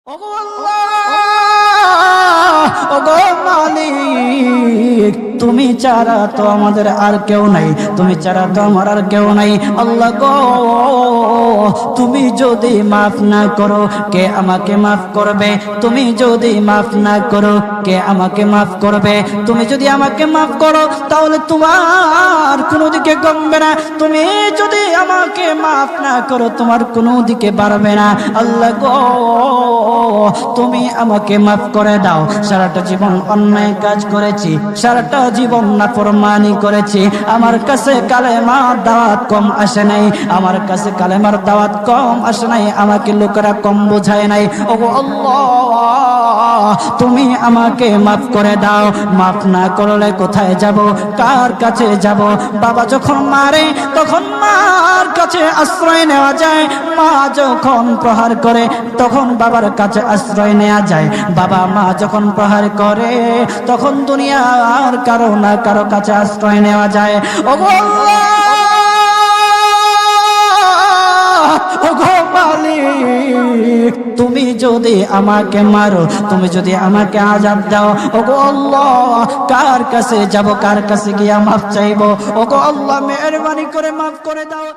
ওগো মালিক, তুমি ছাড়া তো আমাদের আর কেউ নাই, তুমি ছাড়া তো আমার আর কেউ নাই। আল্লাহ গো, তুমি যদি মাফ না করো কে আমাকে মাফ করবে? তুমি যদি মাফ না করো কে আমাকে মাফ করবে? তুমি যদি আমাকে মাফ করো তাহলে তোমার কোনো দিকে কমবে না, তুমি যদি আমাকে মাফ না করো তোমার কোনো দিকে বাড়বে না। আল্লাহ গো, তুমি আমাকে মাফ করে দাও। সারাটা জীবন অন্যায় কাজ করেছি, সারাটা জীবন নাফরমানি করেছি, আমার কাছে কালেমার দাওয়াত কম আসে নাই, আমার কাছে কালেমার দাওয়াত কম আসে নাই, আমাকে লোকেরা কম বোঝায় নাই। ওগো আল্লাহ, তুমি আমাকে মাফ করে দাও। মাফ না করলে কোথায় যাব, কার কাছে যাব? বাবা যখন মারে তখন মার কাছে আশ্রয় নেওয়া যায়, মা যখন প্রহার করে তখন বাবার কাছে আশ্রয় নেওয়া যায়, বাবা মা যখন প্রহার করে তখন দুনিয়ার কারো না কারো কাছে আশ্রয় নেওয়া যায়। ওগো আল্লাহ, ওগো মালিক, তুমি যদি আমাকে মারো, তুমি যদি আমাকে আযাব দাও, ওগো আল্লাহ, কার কাছে যাব, কার কাছে গিয়া মাফ চাইবো? ওগো আল্লাহ, মেহেরবানি করে মাফ করে দাও।